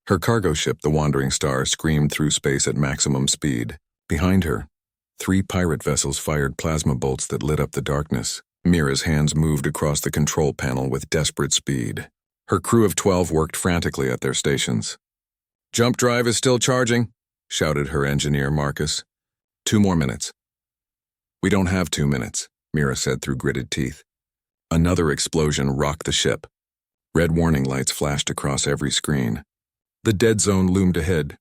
Her cargo ship, the Wandering Star, screamed through space at maximum speed. Behind her, 3 pirate vessels fired plasma bolts that lit up the darkness. Mira's hands moved across the control panel with desperate speed. Her crew of 12 worked frantically at their stations. "Jump drive is still charging," shouted her engineer, Marcus. 2 more minutes." "We don't have 2 minutes," Mira said through gritted teeth. Another explosion rocked the ship. Red warning lights flashed across every screen. The dead zone loomed ahead.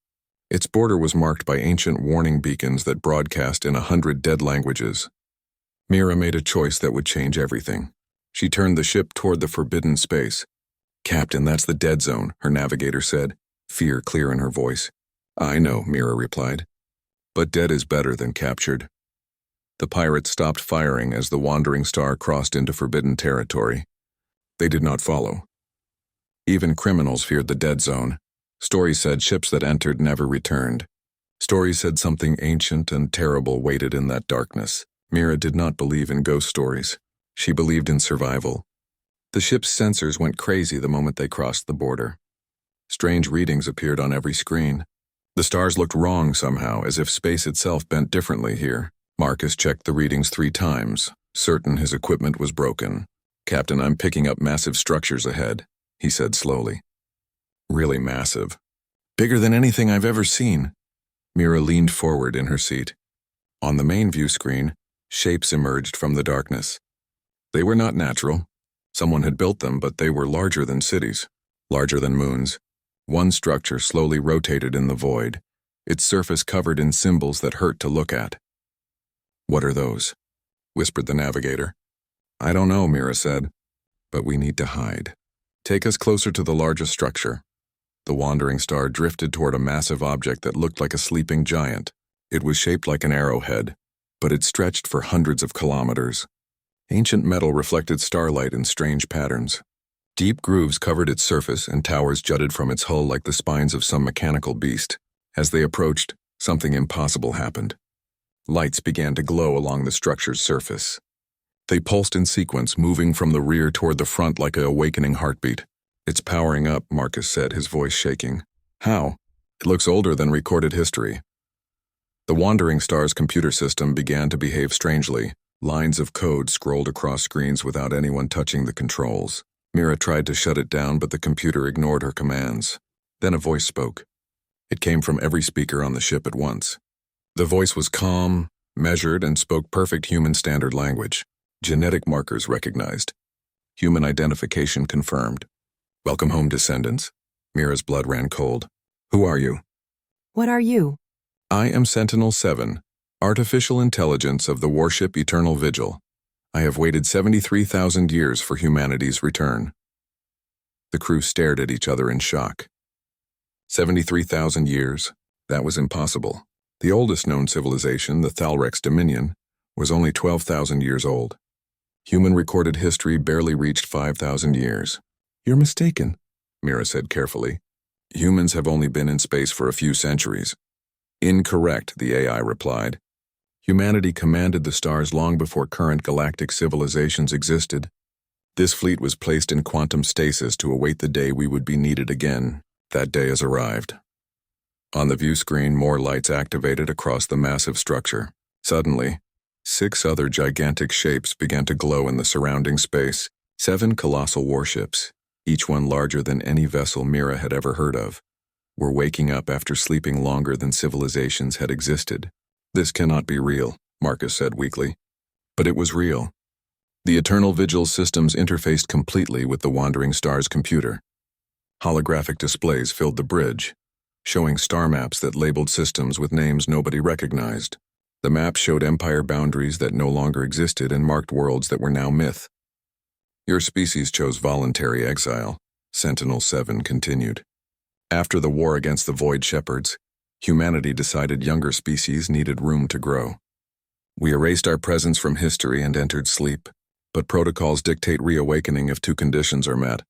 Its border was marked by ancient warning beacons that broadcast in 100 dead languages. Mira made a choice that would change everything. She turned the ship toward the forbidden space. "Captain, that's the dead zone," her navigator said, fear clear in her voice. "I know," Mira replied. "But dead is better than captured." The pirates stopped firing as the Wandering Star crossed into forbidden territory. They did not follow. Even criminals feared the dead zone. Stories said ships that entered never returned. Stories said something ancient and terrible waited in that darkness. Mira did not believe in ghost stories. She believed in survival. The ship's sensors went crazy the moment they crossed the border. Strange readings appeared on every screen. The stars looked wrong somehow, as if space itself bent differently here. Marcus checked the readings 3 times, certain his equipment was broken. "Captain, I'm picking up massive structures ahead," he said slowly. "Really massive. Bigger than anything I've ever seen." Mira leaned forward in her seat. On the main view screen, shapes emerged from the darkness. They were not natural. Someone had built them, but they were larger than cities, larger than moons. One structure slowly rotated in the void, its surface covered in symbols that hurt to look at. "What are those?" whispered the navigator. "I don't know," Mira said, "but we need to hide. Take us closer to the largest structure." The Wandering Star drifted toward a massive object that looked like a sleeping giant. It was shaped like an arrowhead, but it stretched for hundreds of kilometers. Ancient metal reflected starlight in strange patterns. Deep grooves covered its surface and towers jutted from its hull like the spines of some mechanical beast. As they approached, something impossible happened. Lights began to glow along the structure's surface. They pulsed in sequence, moving from the rear toward the front like an awakening heartbeat. "It's powering up," Marcus said, his voice shaking. "How?" "It looks older than recorded history." The Wandering Star's computer system began to behave strangely. Lines of code scrolled across screens without anyone touching the controls. Mira tried to shut it down, but the computer ignored her commands. Then a voice spoke. It came from every speaker on the ship at once. The voice was calm, measured, and spoke perfect human standard language. Genetic markers recognized. Human identification confirmed. "Welcome home, descendants." Mira's blood ran cold. "Who are you?" "What are you?" "I am Sentinel-7, artificial intelligence of the warship Eternal Vigil. I have waited 73,000 years for humanity's return." The crew stared at each other in shock. 73,000 years? That was impossible. The oldest known civilization, the Thalrex Dominion, was only 12,000 years old. Human recorded history barely reached 5,000 years. "You're mistaken," Mira said carefully. "Humans have only been in space for a few centuries." "Incorrect," the AI replied. "Humanity commanded the stars long before current galactic civilizations existed. This fleet was placed in quantum stasis to await the day we would be needed again. That day has arrived." On the view screen, more lights activated across the massive structure. Suddenly, 6 other gigantic shapes began to glow in the surrounding space. 7 colossal warships, each one larger than any vessel Mira had ever heard of, were waking up after sleeping longer than civilizations had existed. "This cannot be real," Marcus said weakly. But it was real. The Eternal Vigil's systems interfaced completely with the Wandering Star's computer. Holographic displays filled the bridge, showing star maps that labeled systems with names nobody recognized. The maps showed empire boundaries that no longer existed and marked worlds that were now myth. "Your species chose voluntary exile," Sentinel-7 continued. "After the war against the Void Shepherds, humanity decided younger species needed room to grow. We erased our presence from history and entered sleep, but protocols dictate reawakening if 2 conditions are met.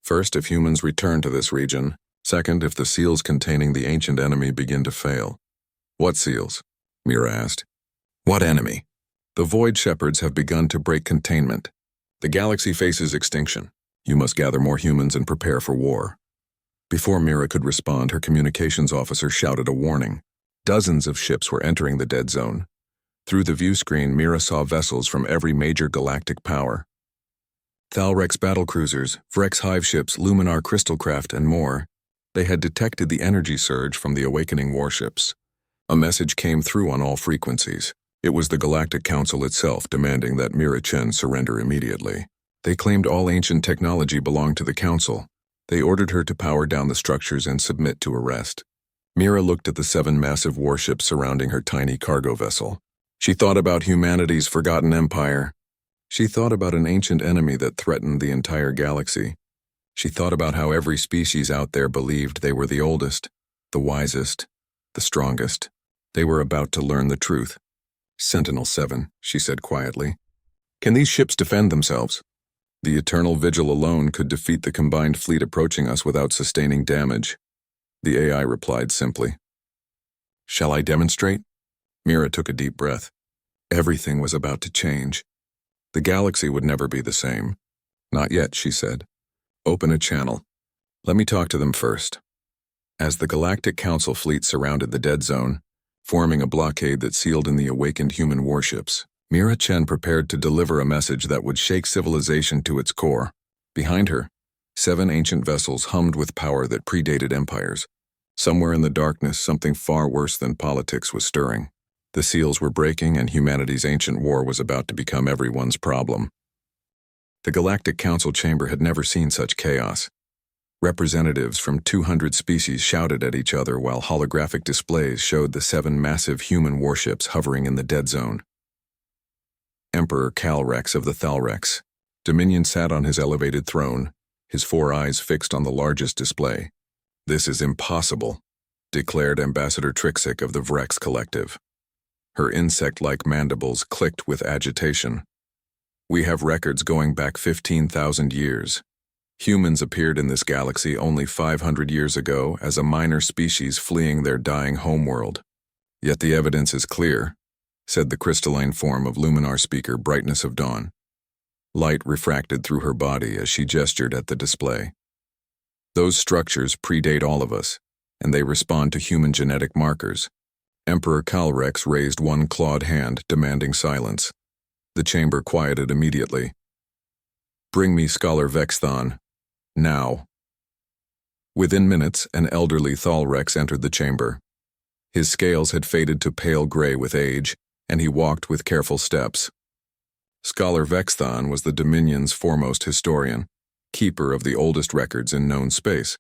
First, if humans return to this region. Second, if the seals containing the ancient enemy begin to fail." "What seals?" Mira asked. "What enemy?" "The Void Shepherds have begun to break containment. The galaxy faces extinction. You must gather more humans and prepare for war." Before Mira could respond, her communications officer shouted a warning. Dozens of ships were entering the dead zone. Through the view screen, Mira saw vessels from every major galactic power. Thalrex battlecruisers, Vrex hive ships, Luminar crystalcraft, and more. They had detected the energy surge from the awakening warships. A message came through on all frequencies. It was the Galactic Council itself demanding that Mira Chen surrender immediately. They claimed all ancient technology belonged to the Council. They ordered her to power down the structures and submit to arrest. Mira looked at the 7 massive warships surrounding her tiny cargo vessel. She thought about humanity's forgotten empire. She thought about an ancient enemy that threatened the entire galaxy. She thought about how every species out there believed they were the oldest, the wisest, the strongest. They were about to learn the truth. Sentinel-7, she said quietly. Can these ships defend themselves? The Eternal Vigil alone could defeat the combined fleet approaching us without sustaining damage. The AI replied simply. Shall I demonstrate? Mira took a deep breath. Everything was about to change. The galaxy would never be the same. Not yet, she said. Open a channel. Let me talk to them first. As the Galactic Council fleet surrounded the dead zone, forming a blockade that sealed in the awakened human warships, Mira Chen prepared to deliver a message that would shake civilization to its core. Behind her, 7 ancient vessels hummed with power that predated empires. Somewhere in the darkness, something far worse than politics was stirring. The seals were breaking, and humanity's ancient war was about to become everyone's problem. The Galactic Council chamber had never seen such chaos. Representatives from 200 species shouted at each other while holographic displays showed the 7 massive human warships hovering in the dead zone. Emperor Calrex of the Thalrex. Dominion sat on his elevated throne, his 4 eyes fixed on the largest display. This is impossible, declared Ambassador Trixik of the Vrex Collective. Her insect-like mandibles clicked with agitation. We have records going back 15,000 years. Humans appeared in this galaxy only 500 years ago as a minor species fleeing their dying homeworld. Yet the evidence is clear, said the crystalline form of Luminar speaker Brightness of Dawn. Light refracted through her body as she gestured at the display. Those structures predate all of us, and they respond to human genetic markers. Emperor Calrex raised one clawed hand, demanding silence. The chamber quieted immediately. Bring me Scholar Vexthon. Now. Within minutes, an elderly Thalrex entered the chamber. His scales had faded to pale gray with age, and he walked with careful steps. Scholar Vexthon was the Dominion's foremost historian, keeper of the oldest records in known space.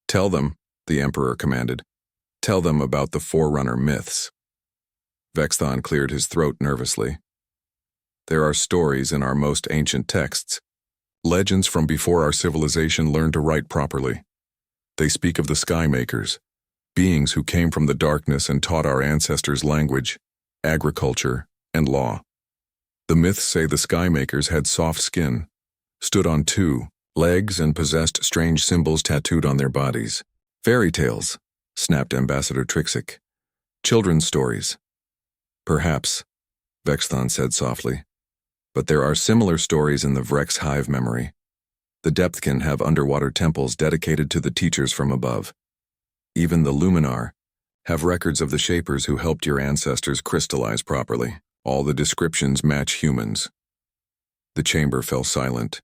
Tell them, the Emperor commanded. Tell them about the Forerunner myths. Vexthon cleared his throat nervously. There are stories in our most ancient texts. Legends from before our civilization learned to write properly. They speak of the Skymakers, beings who came from the darkness and taught our ancestors language, agriculture, and law. The myths say the Skymakers had soft skin, stood on 2 legs, and possessed strange symbols tattooed on their bodies. Fairy tales, snapped Ambassador Trixik. Children's stories. Perhaps, Vexthon said softly. But there are similar stories in the Vrex hive memory. The Depthkin have underwater temples dedicated to the teachers from above. Even the Luminar have records of the shapers who helped your ancestors crystallize properly. All the descriptions match humans. The chamber fell silent.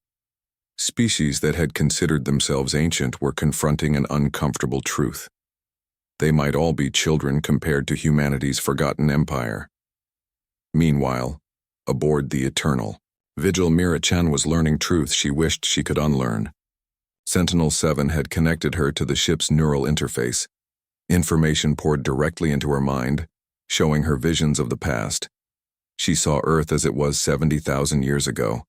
Species that had considered themselves ancient were confronting an uncomfortable truth. They might all be children compared to humanity's forgotten empire. Meanwhile, aboard the Eternal Vigil, Mira Chen was learning truth she wished she could unlearn. Sentinel-7 had connected her to the ship's neural interface. Information poured directly into her mind, showing her visions of the past. She saw Earth as it was 70,000 years ago,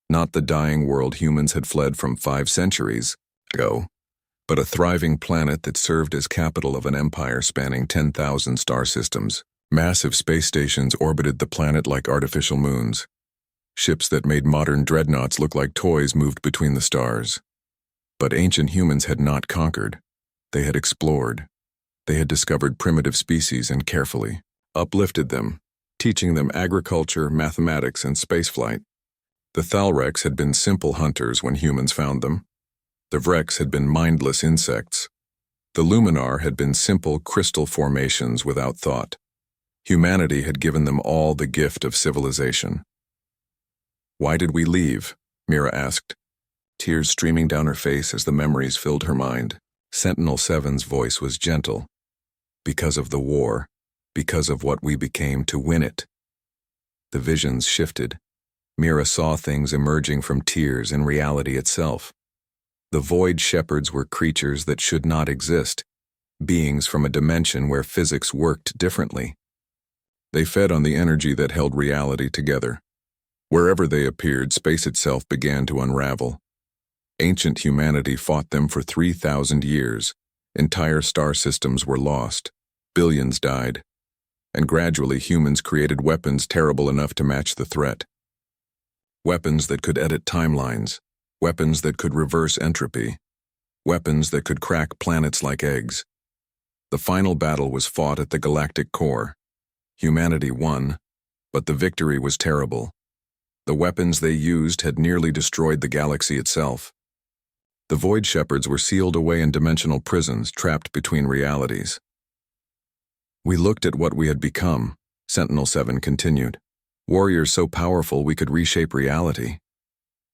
not the dying world humans had fled from 5 centuries ago, but a thriving planet that served as capital of an empire spanning 10,000 star systems. Massive space stations orbited the planet like artificial moons. Ships that made modern dreadnoughts look like toys moved between the stars. But ancient humans had not conquered. They had explored. They had discovered primitive species and carefully uplifted them, teaching them agriculture, mathematics, and spaceflight. The Thalrex had been simple hunters when humans found them. The Vrex had been mindless insects. The Luminar had been simple crystal formations without thought. Humanity had given them all the gift of civilization. "Why did we leave?" Mira asked, tears streaming down her face as the memories filled her mind. Sentinel-7's voice was gentle. "Because of the war. Because of what we became to win it." The visions shifted. Mira saw things emerging from tears and reality itself. The Void Shepherds were creatures that should not exist, beings from a dimension where physics worked differently. They fed on the energy that held reality together. Wherever they appeared, space itself began to unravel. Ancient humanity fought them for 3,000 years. Entire star systems were lost. Billions died. And gradually humans created weapons terrible enough to match the threat. Weapons that could edit timelines. Weapons that could reverse entropy. Weapons that could crack planets like eggs. The final battle was fought at the galactic core. Humanity won, but the victory was terrible. The weapons they used had nearly destroyed the galaxy itself. The Void Shepherds were sealed away in dimensional prisons, trapped between realities. "We looked at what we had become," Sentinel-7 continued. "Warriors so powerful we could reshape reality.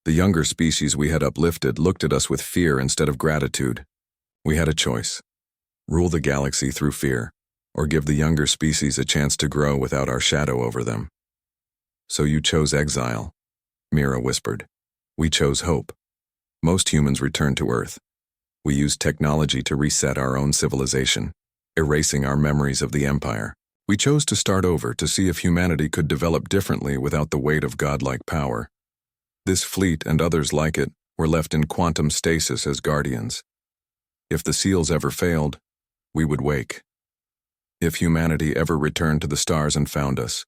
The younger species we had uplifted looked at us with fear instead of gratitude. We had a choice. Rule the galaxy through fear, or give the younger species a chance to grow without our shadow over them. So you chose exile," Mira whispered. "We chose hope. Most humans returned to Earth. We used technology to reset our own civilization, erasing our memories of the Empire. We chose to start over to see if humanity could develop differently without the weight of godlike power. This fleet and others like it were left in quantum stasis as guardians. If the seals ever failed, we would wake. If humanity ever returned to the stars and found us,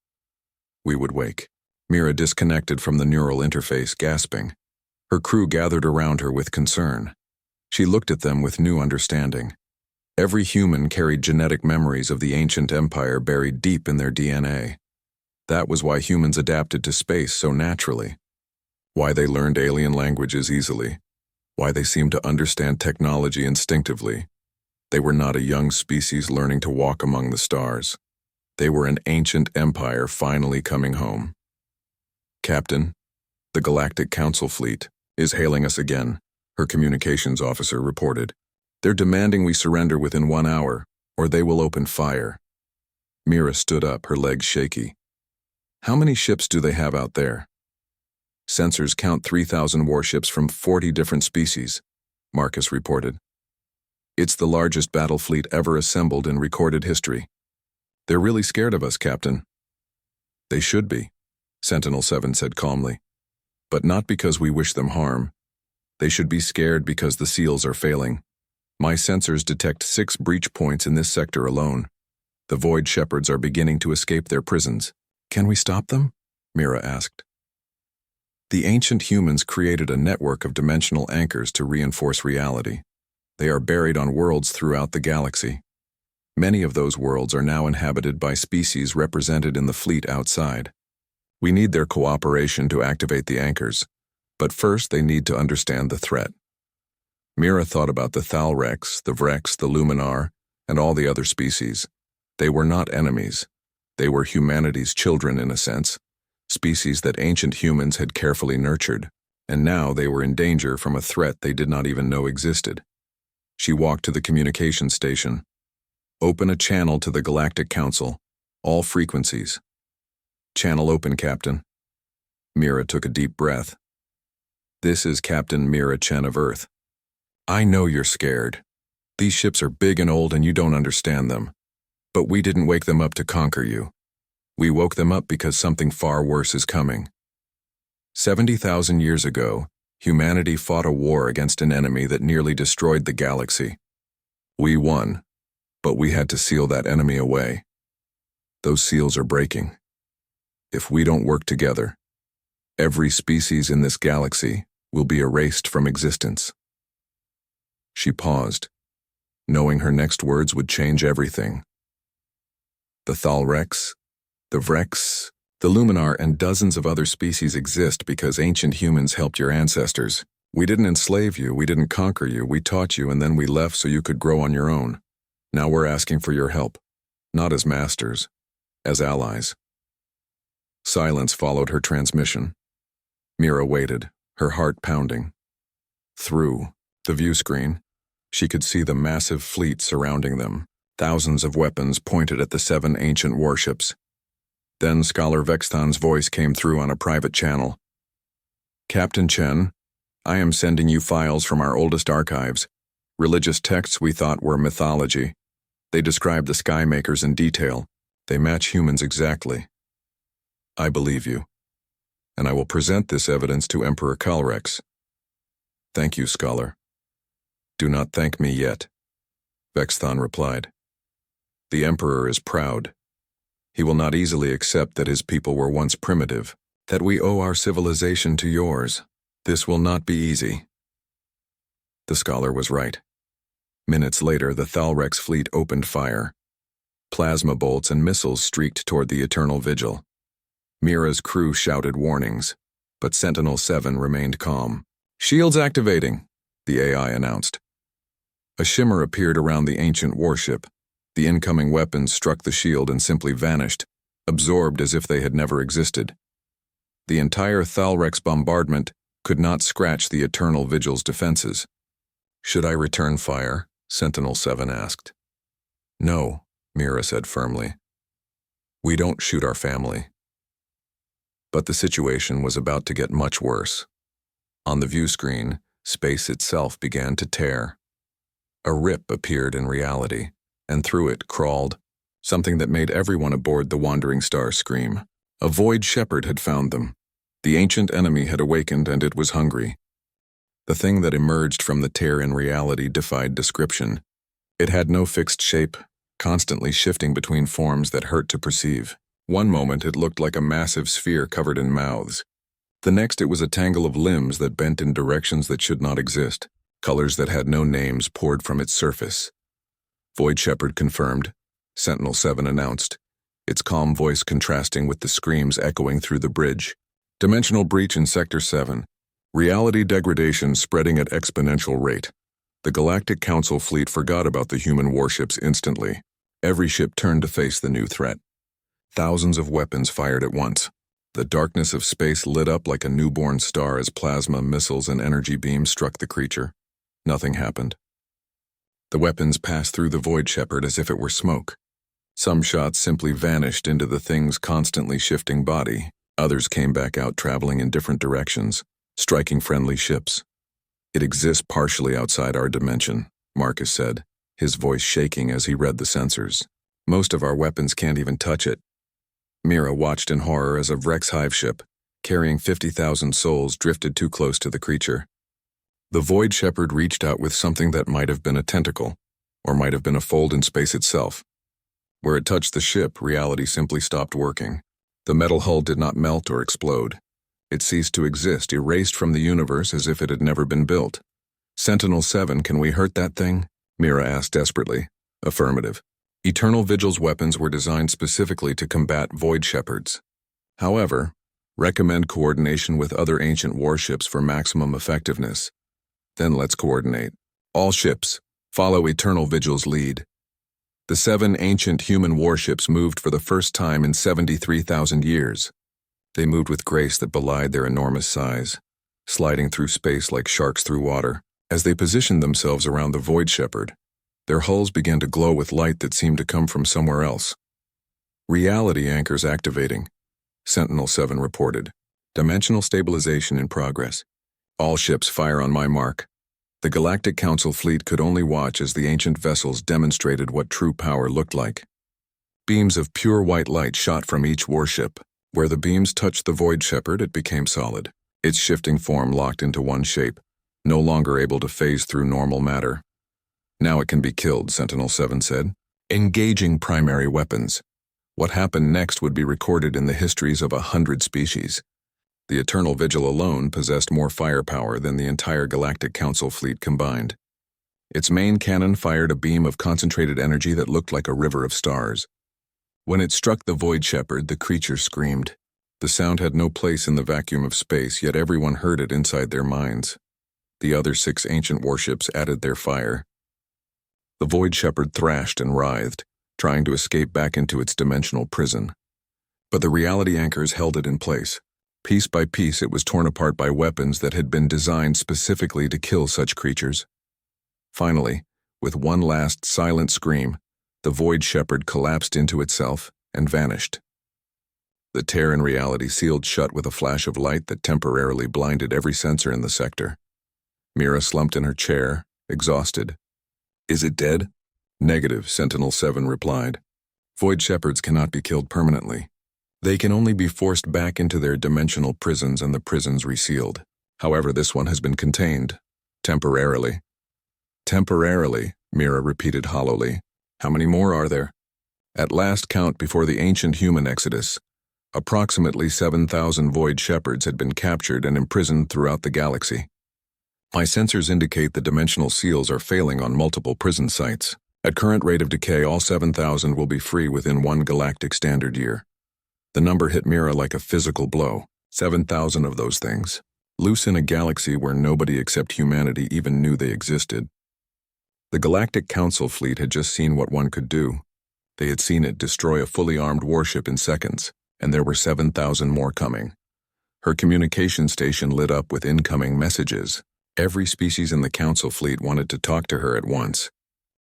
we would wake." Mira disconnected from the neural interface, gasping. Her crew gathered around her with concern. She looked at them with new understanding. Every human carried genetic memories of the ancient empire buried deep in their DNA. That was why humans adapted to space so naturally. Why they learned alien languages easily. Why they seemed to understand technology instinctively. They were not a young species learning to walk among the stars. They were an ancient empire finally coming home. "Captain, the Galactic Council fleet is hailing us again," her communications officer reported. "They're demanding we surrender within 1 hour, or they will open fire." Mira stood up, her legs shaky. "How many ships do they have out there?" "Sensors count 3,000 warships from 40 different species," Marcus reported. "It's the largest battle fleet ever assembled in recorded history. They're really scared of us, Captain." "They should be," Sentinel-7 said calmly. "But not because we wish them harm. They should be scared because the seals are failing. My sensors detect 6 breach points in this sector alone. The Void Shepherds are beginning to escape their prisons." "Can we stop them?" Mira asked. "The ancient humans created a network of dimensional anchors to reinforce reality. They are buried on worlds throughout the galaxy. Many of those worlds are now inhabited by species represented in the fleet outside. We need their cooperation to activate the anchors, but first they need to understand the threat." Mira thought about the Thalrex, the Vrex, the Luminar, and all the other species. They were not enemies. They were humanity's children in a sense, species that ancient humans had carefully nurtured, and now they were in danger from a threat they did not even know existed. She walked to the communication station. "Open a channel to the Galactic Council. All frequencies." "Channel open, Captain." Mira took a deep breath. "This is Captain Mira Chen of Earth. I know you're scared. These ships are big and old and you don't understand them. But we didn't wake them up to conquer you. We woke them up because something far worse is coming. 70,000 years ago, humanity fought a war against an enemy that nearly destroyed the galaxy. We won, but we had to seal that enemy away. Those seals are breaking. If we don't work together, every species in this galaxy will be erased from existence." She paused, knowing her next words would change everything. "The Thalrex, the Vrex, the Luminar, and dozens of other species exist because ancient humans helped your ancestors. We didn't enslave you, we didn't conquer you, we taught you and then we left so you could grow on your own. Now we're asking for your help, not as masters, as allies." Silence followed her transmission. Mira waited, her heart pounding. Through the view screen, she could see the massive fleet surrounding them, thousands of weapons pointed at the 7 ancient warships. Then Scholar Vexthan's voice came through on a private channel. "Captain Chen, I am sending you files from our oldest archives, religious texts we thought were mythology. They describe the Skymakers in detail. They match humans exactly. I believe you, and I will present this evidence to Emperor Kalrex." "Thank you, Scholar." "Do not thank me yet," Vexthan replied. "The Emperor is proud. He will not easily accept that his people were once primitive, that we owe our civilization to yours. This will not be easy." The Scholar was right. Minutes later, the Thalrex fleet opened fire. Plasma bolts and missiles streaked toward the Eternal Vigil. Mira's crew shouted warnings, but Sentinel-7 remained calm. "Shields activating," the AI announced. A shimmer appeared around the ancient warship. The incoming weapons struck the shield and simply vanished, absorbed as if they had never existed. The entire Thalrex bombardment could not scratch the Eternal Vigil's defenses. "Should I return fire?" Sentinel-7 asked. "No," Mira said firmly. "We don't shoot our family." But the situation was about to get much worse. On the view screen, space itself began to tear. A rip appeared in reality, and through it crawled something that made everyone aboard the Wandering Star scream. A void shepherd had found them. The ancient enemy had awakened and it was hungry. The thing that emerged from the tear in reality defied description. It had no fixed shape, constantly shifting between forms that hurt to perceive. One moment it looked like a massive sphere covered in mouths. The next it was a tangle of limbs that bent in directions that should not exist. Colors that had no names poured from its surface. "Void Shepherd confirmed," Sentinel-7 announced, its calm voice contrasting with the screams echoing through the bridge. "Dimensional breach in Sector 7. Reality degradation spreading at exponential rate. The Galactic Council fleet forgot about the human warships instantly. Every ship turned to face the new threat. Thousands of weapons fired at once. The darkness of space lit up like a newborn star as plasma, missiles, and energy beams struck the creature. Nothing happened. The weapons passed through the Void Shepherd as if it were smoke. Some shots simply vanished into the thing's constantly shifting body. Others came back out traveling in different directions, striking friendly ships. "It exists partially outside our dimension," Marcus said, his voice shaking as he read the sensors. "Most of our weapons can't even touch it." Mira watched in horror as a Vrex hive ship, carrying 50,000 souls, drifted too close to the creature. The Void Shepherd reached out with something that might have been a tentacle, or might have been a fold in space itself. Where it touched the ship, reality simply stopped working. The metal hull did not melt or explode. It ceased to exist, erased from the universe as if it had never been built. "Sentinel-7, can we hurt that thing?" Mira asked desperately. "Affirmative. Eternal Vigil's weapons were designed specifically to combat Void Shepherds. However, recommend coordination with other ancient warships for maximum effectiveness. Then let's coordinate. All ships, follow Eternal Vigil's lead." The 7 ancient human warships moved for the first time in 73,000 years. They moved with grace that belied their enormous size, sliding through space like sharks through water. As they positioned themselves around the Void Shepherd, their hulls began to glow with light that seemed to come from somewhere else. "Reality anchors activating," Sentinel-7 reported. "Dimensional stabilization in progress. All ships fire on my mark." The Galactic Council fleet could only watch as the ancient vessels demonstrated what true power looked like. Beams of pure white light shot from each warship. Where the beams touched the Void Shepherd, it became solid, its shifting form locked into one shape, no longer able to phase through normal matter. "Now it can be killed," Sentinel-7 said. "Engaging primary weapons." What happened next would be recorded in the histories of 100 species. The Eternal Vigil alone possessed more firepower than the entire Galactic Council fleet combined. Its main cannon fired a beam of concentrated energy that looked like a river of stars. When it struck the Void Shepherd, the creature screamed. The sound had no place in the vacuum of space, yet everyone heard it inside their minds. The other 6 ancient warships added their fire. The Void Shepherd thrashed and writhed, trying to escape back into its dimensional prison. But the reality anchors held it in place. Piece by piece, it was torn apart by weapons that had been designed specifically to kill such creatures. Finally, with one last silent scream, the Void Shepherd collapsed into itself and vanished. The tear in reality sealed shut with a flash of light that temporarily blinded every sensor in the sector. Mira slumped in her chair, exhausted. "Is it dead?" "Negative," Sentinel-7 replied. "Void Shepherds cannot be killed permanently. They can only be forced back into their dimensional prisons and the prisons resealed. However, this one has been contained. Temporarily." "Temporarily," Mira repeated hollowly. "How many more are there?" At last count before the ancient human exodus, approximately 7,000 Void Shepherds had been captured and imprisoned throughout the galaxy. My sensors indicate the dimensional seals are failing on multiple prison sites. At current rate of decay, all 7,000 will be free within 1 galactic standard year. The number hit Mira like a physical blow. 7,000 of those things. Loose in a galaxy where nobody except humanity even knew they existed. The Galactic Council fleet had just seen what one could do. They had seen it destroy a fully armed warship in seconds, and there were 7,000 more coming. Her communication station lit up with incoming messages. Every species in the Council fleet wanted to talk to her at once.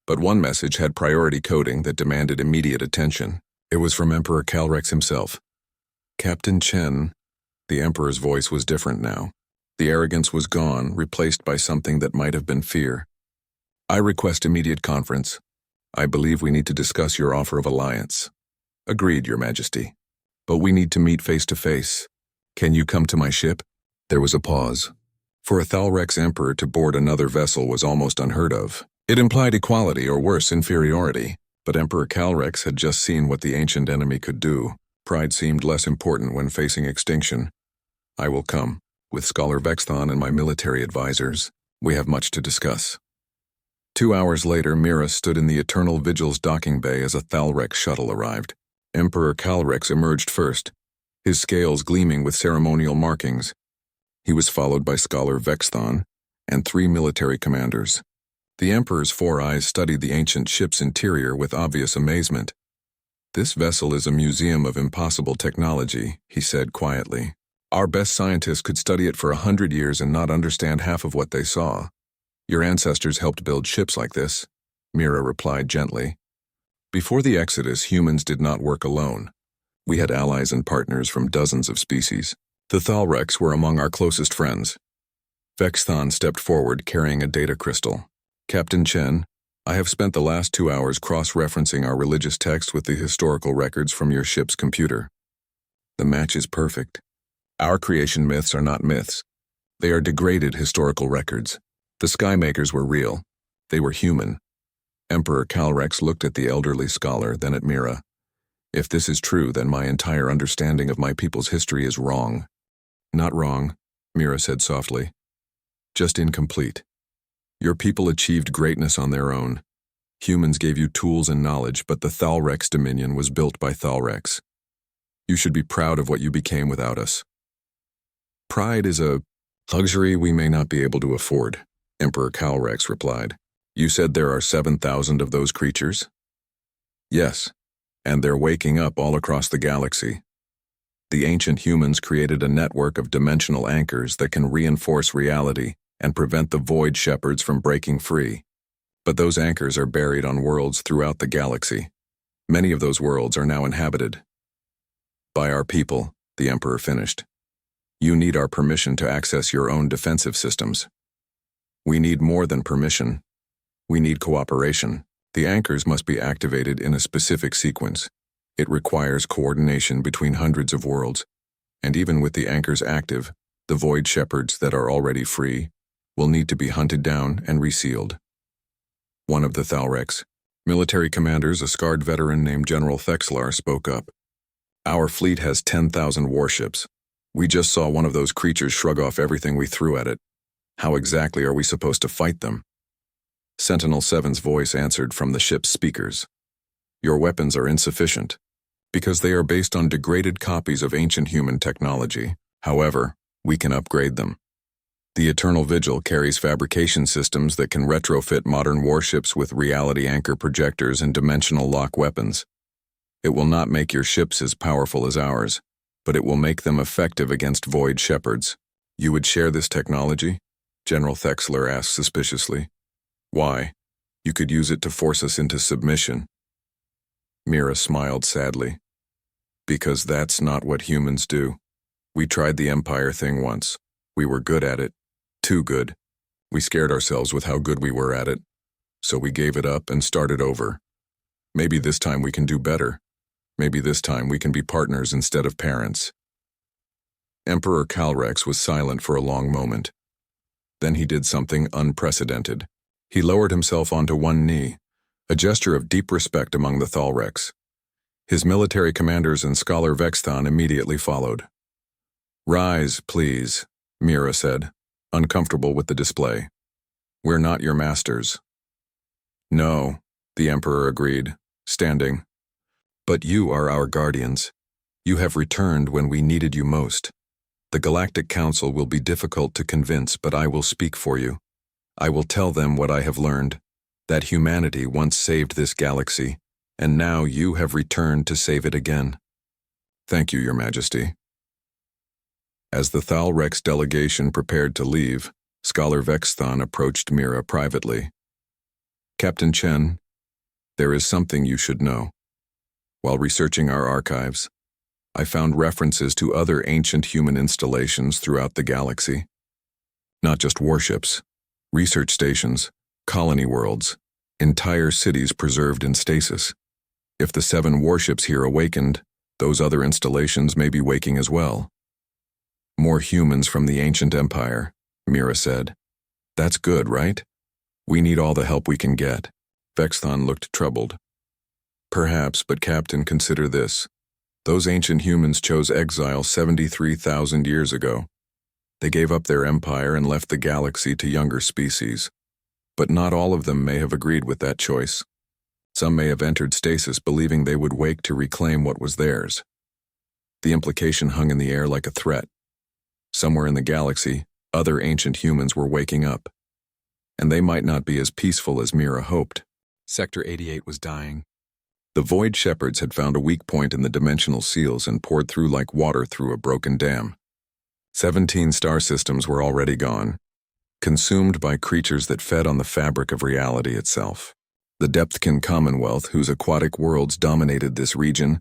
But one message had priority coding that demanded immediate attention. It was from Emperor Calrex himself. "Captain Chen." The Emperor's voice was different now. The arrogance was gone, replaced by something that might have been fear. "I request immediate conference. I believe we need to discuss your offer of alliance." "Agreed, Your Majesty. But we need to meet face to face. Can you come to my ship?" There was a pause. For a Thalrex Emperor to board another vessel was almost unheard of. It implied equality or worse, inferiority. But Emperor Calrex had just seen what the ancient enemy could do. Pride seemed less important when facing extinction. "I will come, with Scholar Vexthon and my military advisors. We have much to discuss." 2 hours later, Mira stood in the Eternal Vigil's docking bay as a Thalrex shuttle arrived. Emperor Calrex emerged first, his scales gleaming with ceremonial markings. He was followed by Scholar Vexthon and 3 military commanders. The Emperor's 4 eyes studied the ancient ship's interior with obvious amazement. "This vessel is a museum of impossible technology," he said quietly. "Our best scientists could study it for 100 years and not understand half of what they saw. Your ancestors helped build ships like this," Mira replied gently. "Before the Exodus, humans did not work alone. We had allies and partners from dozens of species. The Thalrex were among our closest friends." Vexthon stepped forward, carrying a data crystal. "Captain Chen, I have spent the last 2 hours cross-referencing our religious text with the historical records from your ship's computer. The match is perfect. Our creation myths are not myths. They are degraded historical records. The Skymakers were real. They were human." Emperor Calrex looked at the elderly scholar, then at Mira. "If this is true, then my entire understanding of my people's history is wrong." "Not wrong," Mira said softly. "Just incomplete. Your people achieved greatness on their own. Humans gave you tools and knowledge, but the Thalrex dominion was built by Thalrex. You should be proud of what you became without us." "Pride is a luxury we may not be able to afford," Emperor Calrex replied. "You said there are 7,000 of those creatures?" "Yes, and they're waking up all across the galaxy. The ancient humans created a network of dimensional anchors that can reinforce reality and prevent the Void Shepherds from breaking free. But those anchors are buried on worlds throughout the galaxy. Many of those worlds are now inhabited by our people," the Emperor finished. "You need our permission to access your own defensive systems." "We need more than permission. We need cooperation. The anchors must be activated in a specific sequence. It requires coordination between hundreds of worlds, and even with the anchors active, the Void Shepherds that are already free will need to be hunted down and resealed." One of the Thalrex military commanders, a scarred veteran named General Thexlar, spoke up. "Our fleet has 10,000 warships. We just saw one of those creatures shrug off everything we threw at it. How exactly are we supposed to fight them?" Sentinel-7's voice answered from the ship's speakers. "Your weapons are insufficient, because they are based on degraded copies of ancient human technology. However, we can upgrade them. The Eternal Vigil carries fabrication systems that can retrofit modern warships with reality anchor projectors and dimensional lock weapons. It will not make your ships as powerful as ours, but it will make them effective against void shepherds. You would share this technology? General Thexler asked suspiciously. Why? You could use it to force us into submission. Mira smiled sadly. Because that's not what humans do. We tried the Empire thing once. We were good at it. Too good. We scared ourselves with how good we were at it. So we gave it up and started over. Maybe this time we can do better. Maybe this time we can be partners instead of parents. Emperor Calrex was silent for a long moment. Then he did something unprecedented. He lowered himself onto one knee, a gesture of deep respect among the Thalrex. His military commanders and Scholar Vexthon immediately followed. Rise, please, Mira said, uncomfortable with the display. We're not your masters. No, the Emperor agreed, standing. But you are our guardians. You have returned when we needed you most. The Galactic Council will be difficult to convince, but I will speak for you. I will tell them what I have learned, that humanity once saved this galaxy, and now you have returned to save it again. Thank you, Your Majesty. As the Thalrex delegation prepared to leave, Scholar Vexthon approached Mira privately. Captain Chen, there is something you should know. While researching our archives, I found references to other ancient human installations throughout the galaxy. Not just warships, research stations, colony worlds, entire cities preserved in stasis. If the 7 warships here awakened, those other installations may be waking as well. More humans from the ancient empire, Mira said. That's good, right? We need all the help we can get. Vexthon looked troubled. Perhaps, but Captain, consider this. Those ancient humans chose exile 73,000 years ago. They gave up their empire and left the galaxy to younger species. But not all of them may have agreed with that choice. Some may have entered stasis believing they would wake to reclaim what was theirs. The implication hung in the air like a threat. Somewhere in the galaxy, other ancient humans were waking up. And they might not be as peaceful as Mira hoped. Sector 88 was dying. The Void Shepherds had found a weak point in the dimensional seals and poured through like water through a broken dam. 17 star systems were already gone, consumed by creatures that fed on the fabric of reality itself. The Depthkin Commonwealth, whose aquatic worlds dominated this region,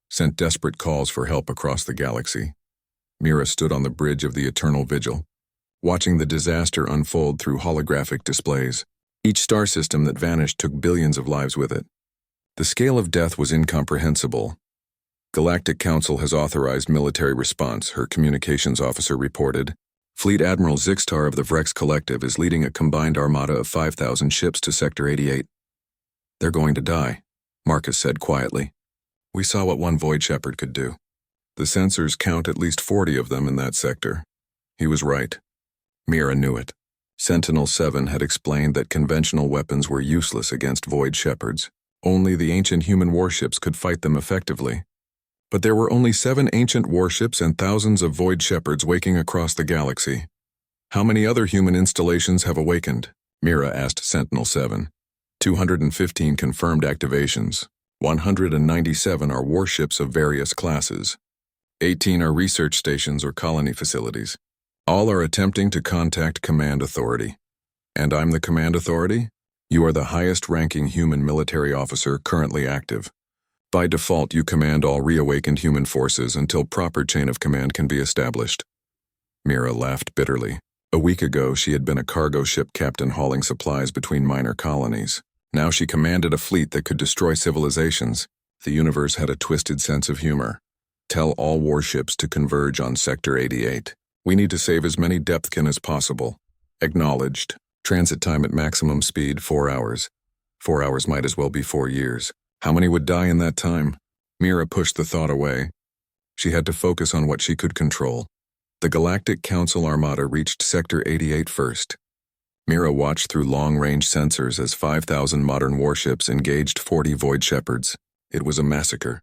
sent desperate calls for help across the galaxy. Mira stood on the bridge of the Eternal Vigil, watching the disaster unfold through holographic displays. Each star system that vanished took billions of lives with it. The scale of death was incomprehensible. Galactic Council has authorized military response, her communications officer reported. Fleet Admiral Zixtar of the Vrex Collective is leading a combined armada of 5,000 ships to Sector 88. They're going to die, Marcus said quietly. We saw what one Void Shepherd could do. The sensors count at least 40 of them in that sector. He was right. Mira knew it. Sentinel-7 had explained that conventional weapons were useless against Void Shepherds. Only the ancient human warships could fight them effectively. But there were only 7 ancient warships and thousands of Void Shepherds waking across the galaxy. How many other human installations have awakened? Mira asked Sentinel-7. 215 confirmed activations. 197 are warships of various classes. 18 are research stations or colony facilities. All are attempting to contact Command Authority. And I'm the Command Authority? You are the highest-ranking human military officer currently active. By default, you command all reawakened human forces until proper chain of command can be established. Mira laughed bitterly. A week ago, she had been a cargo ship captain hauling supplies between minor colonies. Now she commanded a fleet that could destroy civilizations. The universe had a twisted sense of humor. Tell all warships to converge on Sector 88. We need to save as many Depthkin as possible. Acknowledged. Transit time at maximum speed, 4 hours. 4 hours might as well be 4 years. How many would die in that time? Mira pushed the thought away. She had to focus on what she could control. The Galactic Council Armada reached Sector 88 first. Mira watched through long-range sensors as 5,000 modern warships engaged 40 Void Shepherds. It was a massacre.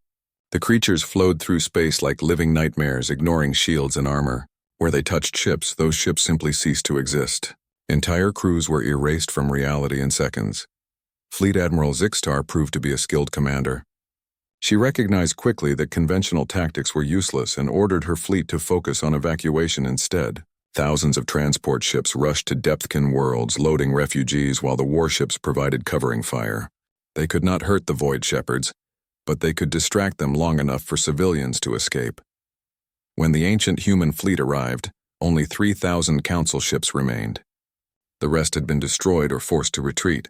The creatures flowed through space like living nightmares, ignoring shields and armor. Where they touched ships, those ships simply ceased to exist. Entire crews were erased from reality in seconds. Fleet Admiral Zixtar proved to be a skilled commander. She recognized quickly that conventional tactics were useless and ordered her fleet to focus on evacuation instead. Thousands of transport ships rushed to Depthkin worlds, loading refugees while the warships provided covering fire. They could not hurt the Void Shepherds, but they could distract them long enough for civilians to escape. When the ancient human fleet arrived, only 3,000 council ships remained. The rest had been destroyed or forced to retreat.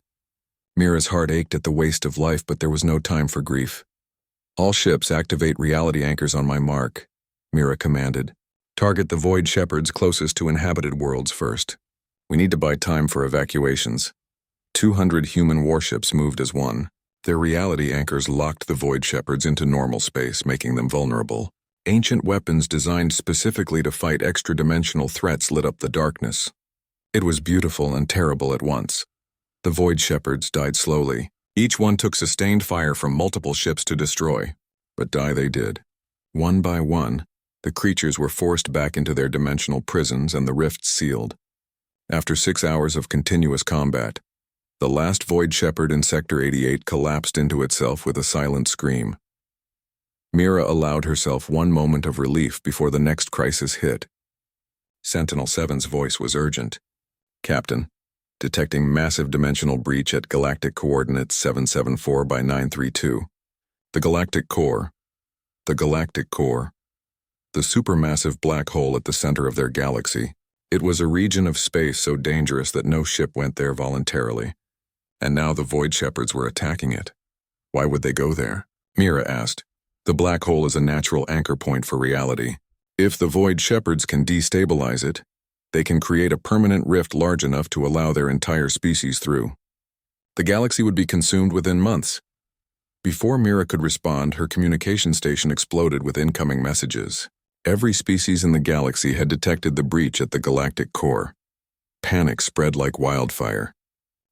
Mira's heart ached at the waste of life, but there was no time for grief. "All ships activate reality anchors on my mark," Mira commanded. "Target the Void Shepherds closest to inhabited worlds first. We need to buy time for evacuations." 200 human warships moved as one. Their reality anchors locked the Void Shepherds into normal space, making them vulnerable. Ancient weapons designed specifically to fight extra-dimensional threats lit up the darkness. It was beautiful and terrible at once. The Void Shepherds died slowly. Each one took sustained fire from multiple ships to destroy, but die they did. One by one, the creatures were forced back into their dimensional prisons and the rifts sealed. After 6 hours of continuous combat, the last Void Shepherd in Sector 88 collapsed into itself with a silent scream. Mira allowed herself one moment of relief before the next crisis hit. Sentinel-7's voice was urgent. "Captain, detecting massive dimensional breach at galactic coordinates 774 by 932. The galactic core. The galactic core. The supermassive black hole at the center of their galaxy. It was a region of space so dangerous that no ship went there voluntarily. And now the Void Shepherds were attacking it. Why would they go there?" Mira asked. "The black hole is a natural anchor point for reality. If the Void Shepherds can destabilize it, they can create a permanent rift large enough to allow their entire species through. The galaxy would be consumed within months." Before Mira could respond, her communication station exploded with incoming messages. Every species in the galaxy had detected the breach at the galactic core. Panic spread like wildfire.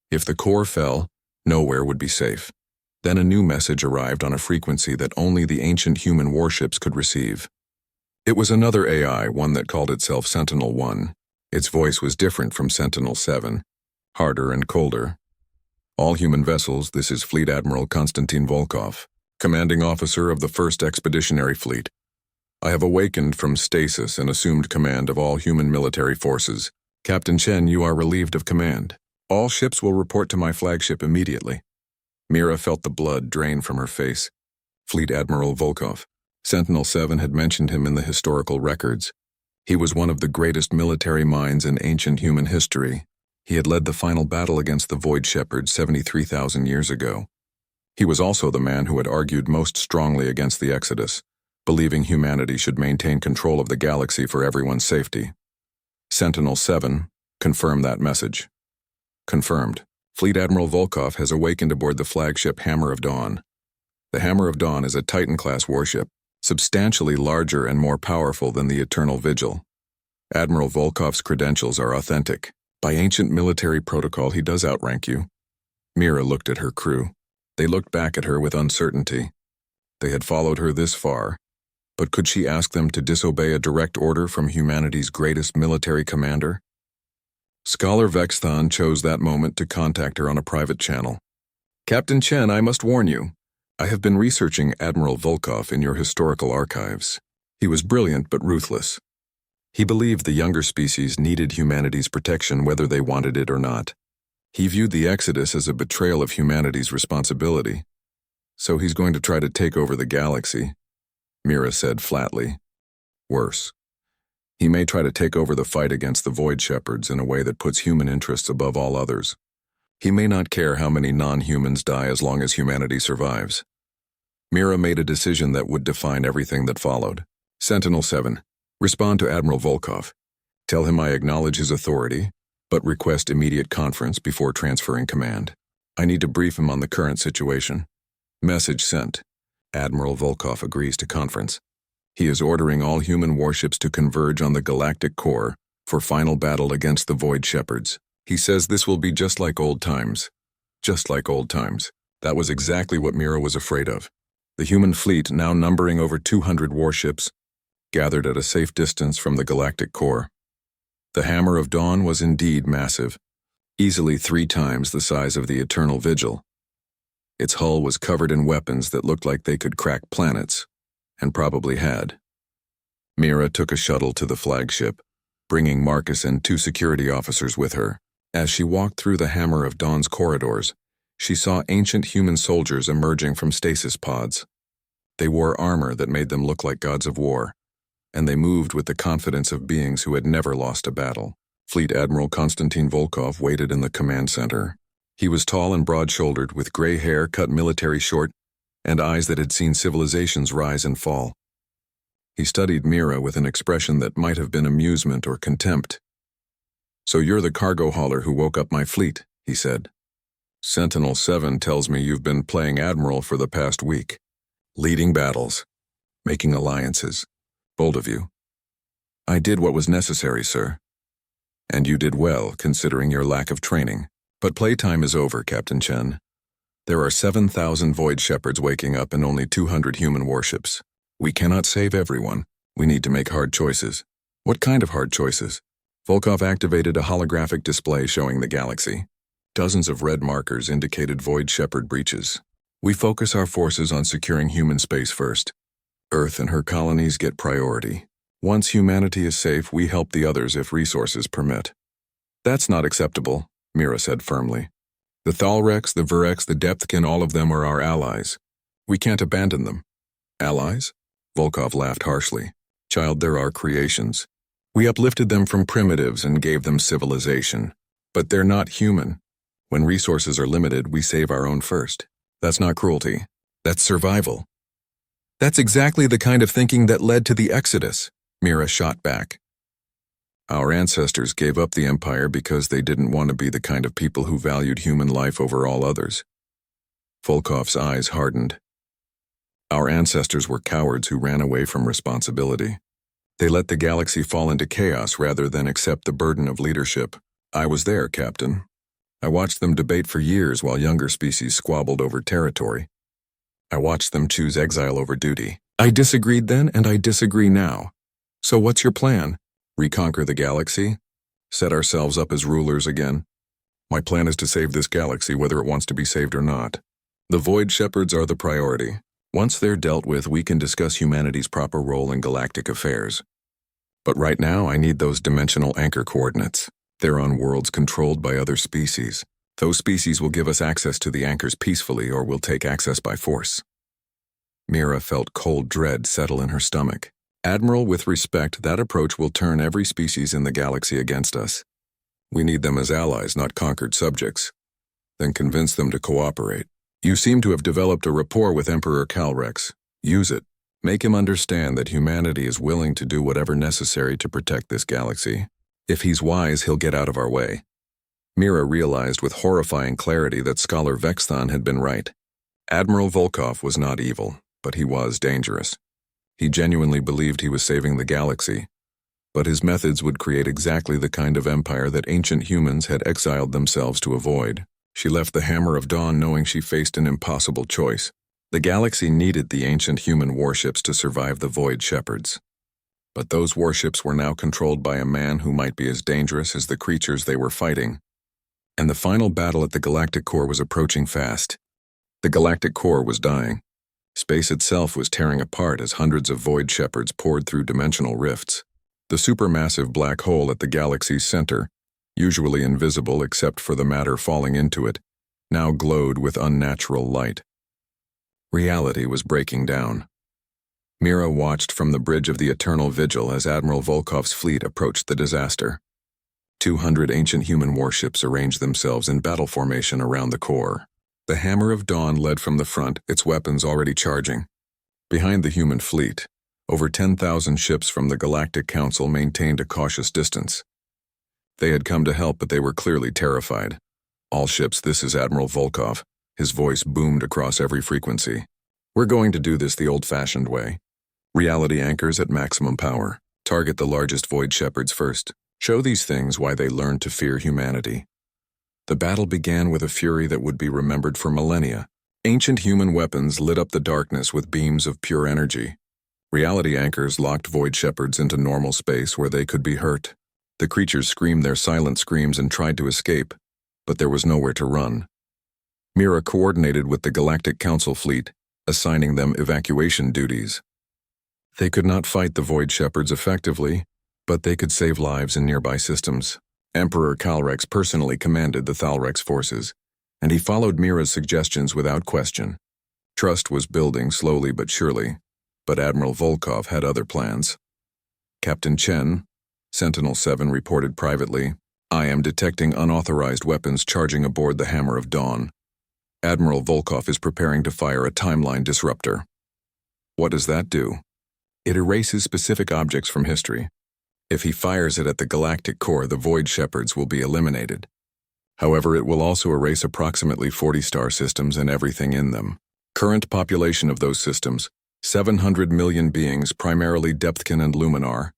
If the core fell, nowhere would be safe. Then a new message arrived on a frequency that only the ancient human warships could receive. It was another AI, one that called itself Sentinel-1. Its voice was different from Sentinel-7, harder and colder. "All human vessels, this is Fleet Admiral Konstantin Volkov, commanding officer of the 1st Expeditionary Fleet. I have awakened from stasis and assumed command of all human military forces. Captain Chen, you are relieved of command. All ships will report to my flagship immediately." Mira felt the blood drain from her face. Fleet Admiral Volkov. Sentinel-7 had mentioned him in the historical records. He was one of the greatest military minds in ancient human history. He had led the final battle against the Void Shepherds 73,000 years ago. He was also the man who had argued most strongly against the Exodus, believing humanity should maintain control of the galaxy for everyone's safety. Sentinel-7 confirmed that message. Confirmed. Fleet Admiral Volkov has awakened aboard the flagship Hammer of Dawn. The Hammer of Dawn is a Titan-class warship, substantially larger and more powerful than the Eternal Vigil. Admiral Volkov's credentials are authentic. By ancient military protocol, he does outrank you. Mira looked at her crew. They looked back at her with uncertainty. They had followed her this far, but could she ask them to disobey a direct order from humanity's greatest military commander? Scholar Vexthon chose that moment to contact her on a private channel. "Captain Chen, I must warn you. I have been researching Admiral Volkov in your historical archives. He was brilliant but ruthless. He believed the younger species needed humanity's protection whether they wanted it or not. He viewed the Exodus as a betrayal of humanity's responsibility. So he's going to try to take over the galaxy," Mira said flatly. "Worse. He may try to take over the fight against the Void Shepherds in a way that puts human interests above all others. He may not care how many non-humans die as long as humanity survives." Mira made a decision that would define everything that followed. Sentinel-7, respond to Admiral Volkov. Tell him I acknowledge his authority, but request immediate conference before transferring command. I need to brief him on the current situation. Message sent. Admiral Volkov agrees to conference. He is ordering all human warships to converge on the galactic core for final battle against the Void Shepherds. He says this will be just like old times. Just like old times. That was exactly what Mira was afraid of. The human fleet, now numbering over 200 warships, gathered at a safe distance from the galactic core. The Hammer of Dawn was indeed massive, easily 3 times the size of the Eternal Vigil. Its hull was covered in weapons that looked like they could crack planets, and probably had. Mira took a shuttle to the flagship, bringing Marcus and 2 security officers with her. As she walked through the Hammer of Dawn's corridors, she saw ancient human soldiers emerging from stasis pods. They wore armor that made them look like gods of war, and they moved with the confidence of beings who had never lost a battle. Fleet Admiral Konstantin Volkov waited in the command center. He was tall and broad-shouldered, with gray hair cut military short and eyes that had seen civilizations rise and fall. He studied Mira with an expression that might have been amusement or contempt. "So you're the cargo hauler who woke up my fleet," he said. "Sentinel-7 tells me you've been playing Admiral for the past week. Leading battles, making alliances. Bold of you." "I did what was necessary, sir." "And you did well, considering your lack of training. But playtime is over, Captain Chen. There are 7,000 Void Shepherds waking up and only 200 human warships. We cannot save everyone. We need to make hard choices." "What kind of hard choices?" Volkov activated a holographic display showing the galaxy. Dozens of red markers indicated Void Shepherd breaches. "We focus our forces on securing human space first. Earth and her colonies get priority. Once humanity is safe, we help the others if resources permit." "That's not acceptable," Mira said firmly. "The Thalrex, the Vurex, the Depthkin, all of them are our allies. We can't abandon them." "Allies?" Volkov laughed harshly. "Child, they're our creations. We uplifted them from primitives and gave them civilization. But they're not human. When resources are limited, we save our own first. That's not cruelty. That's survival." "That's exactly the kind of thinking that led to the Exodus," Mira shot back. "Our ancestors gave up the Empire because they didn't want to be the kind of people who valued human life over all others." Volkov's eyes hardened. "Our ancestors were cowards who ran away from responsibility. They let the galaxy fall into chaos rather than accept the burden of leadership. I was there, Captain. I watched them debate for years while younger species squabbled over territory. I watched them choose exile over duty. I disagreed then, and I disagree now. So what's your plan? Reconquer the galaxy? Set ourselves up as rulers again? My plan is to save this galaxy whether it wants to be saved or not. The Void Shepherds are the priority. Once they're dealt with, we can discuss humanity's proper role in galactic affairs. But right now, I need those dimensional anchor coordinates. They're on worlds controlled by other species. Those species will give us access to the anchors peacefully, or we'll take access by force." Mira felt cold dread settle in her stomach. "Admiral, with respect, that approach will turn every species in the galaxy against us. We need them as allies, not conquered subjects. Then convince them to cooperate. You seem to have developed a rapport with Emperor Calrex. Use it. Make him understand that humanity is willing to do whatever necessary to protect this galaxy. If he's wise, he'll get out of our way." Mira realized with horrifying clarity that Scholar Vexthon had been right. Admiral Volkov was not evil, but he was dangerous. He genuinely believed he was saving the galaxy, but his methods would create exactly the kind of empire that ancient humans had exiled themselves to avoid. She left the Hammer of Dawn knowing she faced an impossible choice. The galaxy needed the ancient human warships to survive the Void Shepherds. But those warships were now controlled by a man who might be as dangerous as the creatures they were fighting. And the final battle at the galactic core was approaching fast. The galactic core was dying. Space itself was tearing apart as hundreds of Void Shepherds poured through dimensional rifts. The supermassive black hole at the galaxy's center, usually invisible except for the matter falling into it, now glowed with unnatural light. Reality was breaking down. Mira watched from the bridge of the Eternal Vigil as Admiral Volkov's fleet approached the disaster. 200 ancient human warships arranged themselves in battle formation around the core. The Hammer of Dawn led from the front, its weapons already charging. Behind the human fleet, over 10,000 ships from the Galactic Council maintained a cautious distance. They had come to help, but they were clearly terrified. "All ships, this is Admiral Volkov." His voice boomed across every frequency. "We're going to do this the old-fashioned way. Reality anchors at maximum power. Target the largest Void Shepherds first. Show these things why they learned to fear humanity." The battle began with a fury that would be remembered for millennia. Ancient human weapons lit up the darkness with beams of pure energy. Reality anchors locked void shepherds into normal space where they could be hurt. The creatures screamed their silent screams and tried to escape, but there was nowhere to run. Mira coordinated with the Galactic Council fleet, assigning them evacuation duties. They could not fight the void shepherds effectively, but they could save lives in nearby systems. Emperor Calrex personally commanded the Thalrex forces, and he followed Mira's suggestions without question. Trust was building slowly but surely, but Admiral Volkov had other plans. Captain Chen, Sentinel-7 reported privately, "I am detecting unauthorized weapons charging aboard the Hammer of Dawn. Admiral Volkov is preparing to fire a timeline disruptor." What does that do? It erases specific objects from history. If he fires it at the galactic core, the void shepherds will be eliminated. However, it will also erase approximately 40 star systems and everything in them. Current population of those systems, 700 million beings, primarily Depthkin and Luminar.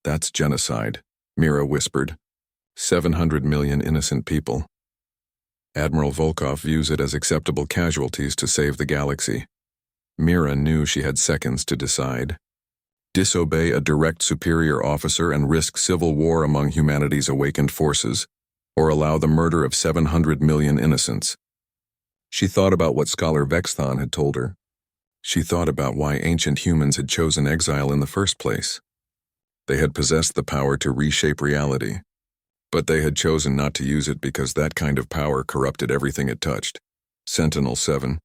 That's genocide, Mira whispered. 700 million innocent people. Admiral Volkov views it as acceptable casualties to save the galaxy. Mira knew she had seconds to decide. Disobey a direct superior officer and risk civil war among humanity's awakened forces, or allow the murder of 700 million innocents. She thought about what Scholar Vexthon had told her. She thought about why ancient humans had chosen exile in the first place. They had possessed the power to reshape reality, but they had chosen not to use it because that kind of power corrupted everything it touched. Sentinel-7,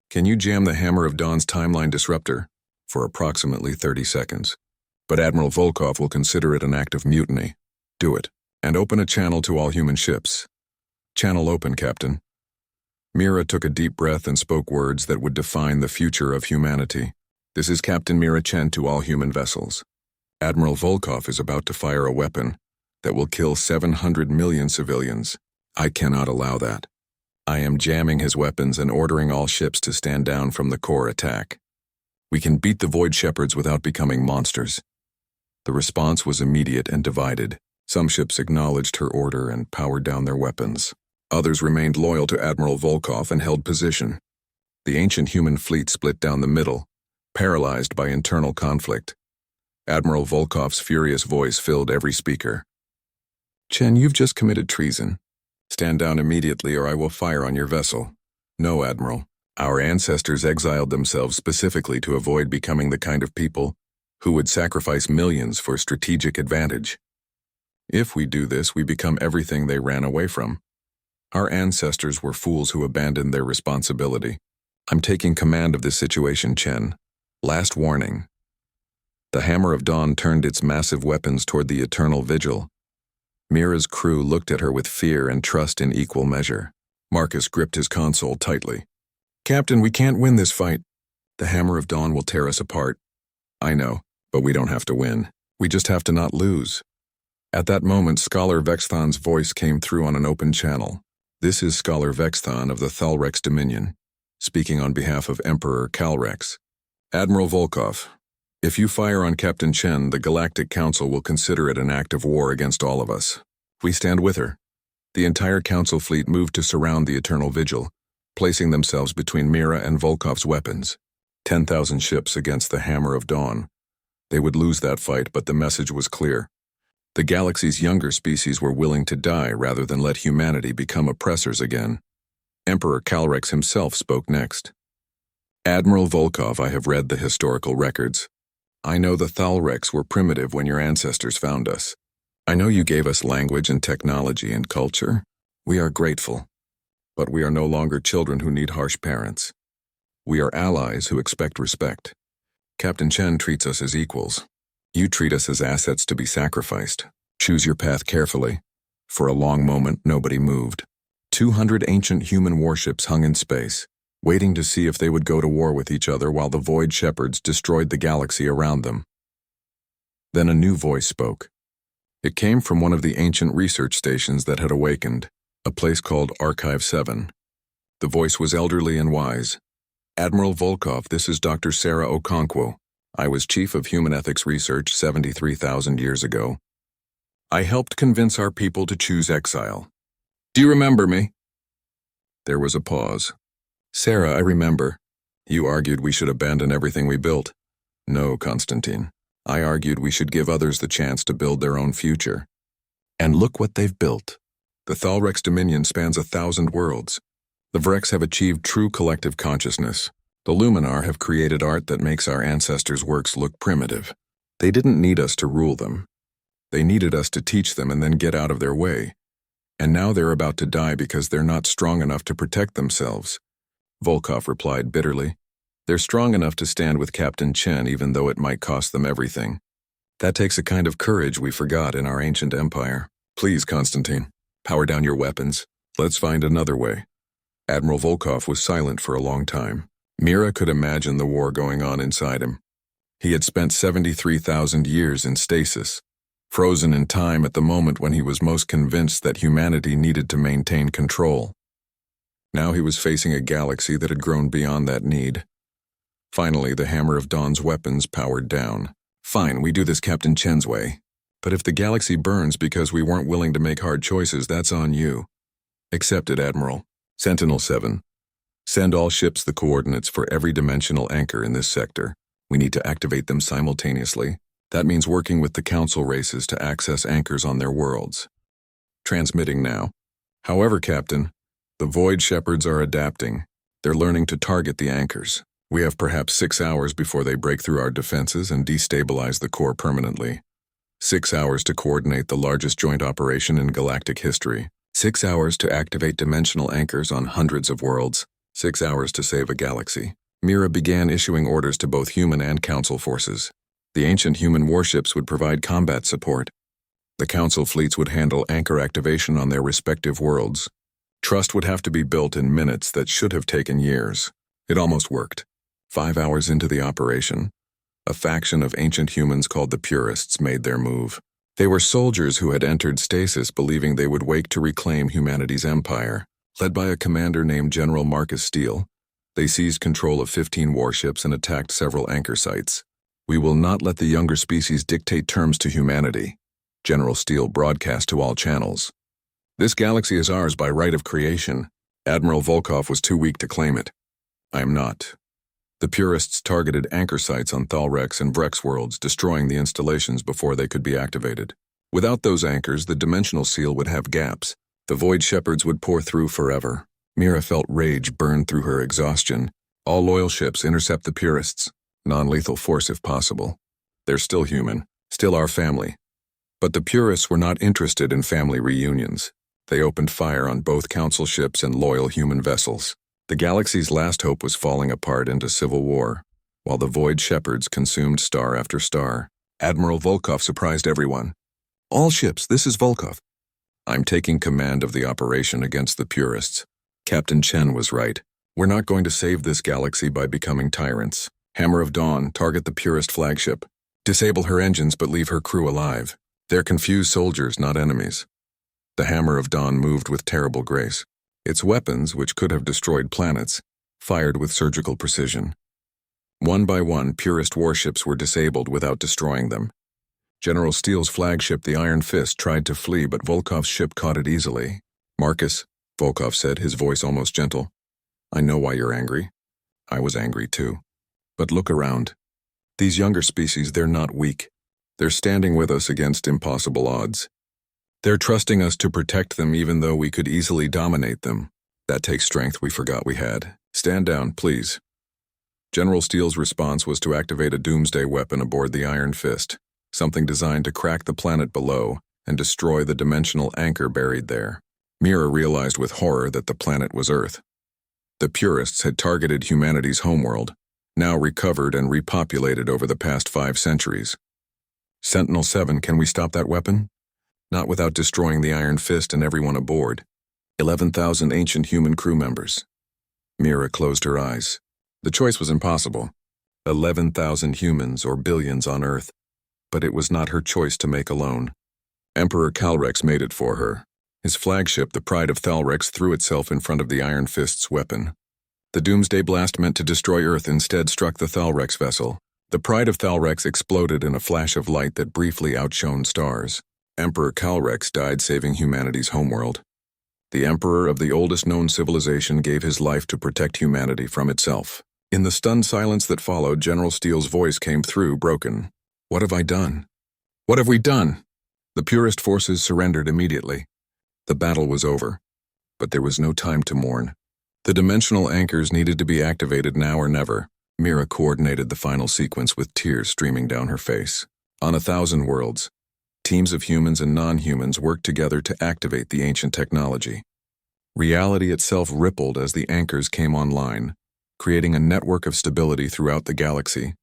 can you jam the Hammer of Dawn's timeline disruptor? For approximately 30 seconds. But Admiral Volkov will consider it an act of mutiny. Do it, and open a channel to all human ships. Channel open, Captain. Mira took a deep breath and spoke words that would define the future of humanity. This is Captain Mira Chen to all human vessels. Admiral Volkov is about to fire a weapon that will kill 700 million civilians. I cannot allow that. I am jamming his weapons and ordering all ships to stand down from the core attack. We can beat the void shepherds without becoming monsters. The response was immediate and divided. Some ships acknowledged her order and powered down their weapons. Others remained loyal to Admiral Volkov and held position. The ancient human fleet split down the middle, paralyzed by internal conflict. Admiral Volkov's furious voice filled every speaker. Chen, you've just committed treason. Stand down immediately or I will fire on your vessel. No, Admiral. Our ancestors exiled themselves specifically to avoid becoming the kind of people who would sacrifice millions for strategic advantage. If we do this, we become everything they ran away from. Our ancestors were fools who abandoned their responsibility. I'm taking command of this situation, Chen. Last warning. The Hammer of Dawn turned its massive weapons toward the Eternal Vigil. Mira's crew looked at her with fear and trust in equal measure. Marcus gripped his console tightly. Captain, we can't win this fight. The Hammer of Dawn will tear us apart. I know, but we don't have to win. We just have to not lose. At that moment, Scholar Vexthon's voice came through on an open channel. This is Scholar Vexthon of the Thalrex Dominion, speaking on behalf of Emperor Calrex. Admiral Volkov, if you fire on Captain Chen, the Galactic Council will consider it an act of war against all of us. We stand with her. The entire Council fleet moved to surround the Eternal Vigil, placing themselves between Mira and Volkov's weapons. 10,000 ships against the Hammer of Dawn. They would lose that fight, but the message was clear. The galaxy's younger species were willing to die rather than let humanity become oppressors again. Emperor Calrex himself spoke next. Admiral Volkov, I have read the historical records. I know the Thalrex were primitive when your ancestors found us. I know you gave us language and technology and culture. We are grateful. But we are no longer children who need harsh parents. We are allies who expect respect. Captain Chen treats us as equals. You treat us as assets to be sacrificed. Choose your path carefully. For a long moment, nobody moved. 200 ancient human warships hung in space, waiting to see if they would go to war with each other while the void shepherds destroyed the galaxy around them. Then a new voice spoke. It came from one of the ancient research stations that had awakened, a place called Archive 7. The voice was elderly and wise. Admiral Volkov, this is Dr. Sarah Okonkwo. I was Chief of Human Ethics Research 73,000 years ago. I helped convince our people to choose exile. Do you remember me? There was a pause. Sarah, I remember. You argued we should abandon everything we built. No, Constantine. I argued we should give others the chance to build their own future. And look what they've built. The Thalrex dominion spans 1,000 worlds. The Vrex have achieved true collective consciousness. The Luminar have created art that makes our ancestors' works look primitive. They didn't need us to rule them. They needed us to teach them and then get out of their way. And now they're about to die because they're not strong enough to protect themselves. Volkov replied bitterly. They're strong enough to stand with Captain Chen even though it might cost them everything. That takes a kind of courage we forgot in our ancient empire. Please, Constantine, power down your weapons. Let's find another way. Admiral Volkov was silent for a long time. Mira could imagine the war going on inside him. He had spent 73,000 years in stasis, frozen in time at the moment when he was most convinced that humanity needed to maintain control. Now he was facing a galaxy that had grown beyond that need. Finally, the Hammer of Dawn's weapons powered down. Fine, we do this Captain Chen's way. But if the galaxy burns because we weren't willing to make hard choices, that's on you. Accepted, Admiral. Sentinel-7. Send all ships the coordinates for every dimensional anchor in this sector. We need to activate them simultaneously. That means working with the Council races to access anchors on their worlds. Transmitting now. However, Captain, the Void Shepherds are adapting. They're learning to target the anchors. We have perhaps 6 hours before they break through our defenses and destabilize the core permanently. 6 hours to coordinate the largest joint operation in galactic history. 6 hours to activate dimensional anchors on hundreds of worlds. 6 hours to save a galaxy. Mira began issuing orders to both human and Council forces. The ancient human warships would provide combat support. The Council fleets would handle anchor activation on their respective worlds. Trust would have to be built in minutes that should have taken years. It almost worked. 5 hours into the operation, a faction of ancient humans called the Purists made their move. They were soldiers who had entered stasis believing they would wake to reclaim humanity's empire. Led by a commander named General Marcus Steele, they seized control of 15 warships and attacked several anchor sites. We will not let the younger species dictate terms to humanity, General Steele broadcast to all channels. This galaxy is ours by right of creation. Admiral Volkov was too weak to claim it. I am not. The Purists targeted anchor sites on Thalrex and Vrex worlds, destroying the installations before they could be activated. Without those anchors, the dimensional seal would have gaps. The Void Shepherds would pour through forever. Mira felt rage burn through her exhaustion. All loyal ships intercept the Purists. Non-lethal force if possible. They're still human, still our family. But the Purists were not interested in family reunions. They opened fire on both Council ships and loyal human vessels. The galaxy's last hope was falling apart into civil war, while the Void Shepherds consumed star after star. Admiral Volkov surprised everyone. All ships, this is Volkov. I'm taking command of the operation against the Purists. Captain Chen was right. We're not going to save this galaxy by becoming tyrants. Hammer of Dawn, target the Purist flagship. Disable her engines but leave her crew alive. They're confused soldiers, not enemies. The Hammer of Dawn moved with terrible grace. Its weapons, which could have destroyed planets, fired with surgical precision. One by one, Purist warships were disabled without destroying them. General Steele's flagship, the Iron Fist, tried to flee, but Volkov's ship caught it easily. Marcus, Volkov said, his voice almost gentle. I know why you're angry. I was angry too. But look around. These younger species, they're not weak. They're standing with us against impossible odds. They're trusting us to protect them even though we could easily dominate them. That takes strength we forgot we had. Stand down, please. General Steele's response was to activate a doomsday weapon aboard the Iron Fist, something designed to crack the planet below and destroy the dimensional anchor buried there. Mira realized with horror that the planet was Earth. The Purists had targeted humanity's homeworld, now recovered and repopulated over the past 5 centuries. Sentinel-7, can we stop that weapon? Not without destroying the Iron Fist and everyone aboard. 11,000 ancient human crew members. Mira closed her eyes. The choice was impossible. 11,000 humans or billions on Earth. But it was not her choice to make alone. Emperor Calrex made it for her. His flagship, the Pride of Thalrex, threw itself in front of the Iron Fist's weapon. The doomsday blast meant to destroy Earth instead struck the Thalrex vessel. The Pride of Thalrex exploded in a flash of light that briefly outshone stars. Emperor Calrex died saving humanity's homeworld. The emperor of the oldest known civilization gave his life to protect humanity from itself. In the stunned silence that followed, General Steele's voice came through, broken. "What have I done? What have we done?" The purest forces surrendered immediately. The battle was over, but there was no time to mourn. The dimensional anchors needed to be activated now or never. Mira coordinated the final sequence with tears streaming down her face. On 1,000 worlds, teams of humans and non-humans worked together to activate the ancient technology. Reality itself rippled as the anchors came online, creating a network of stability throughout the galaxy.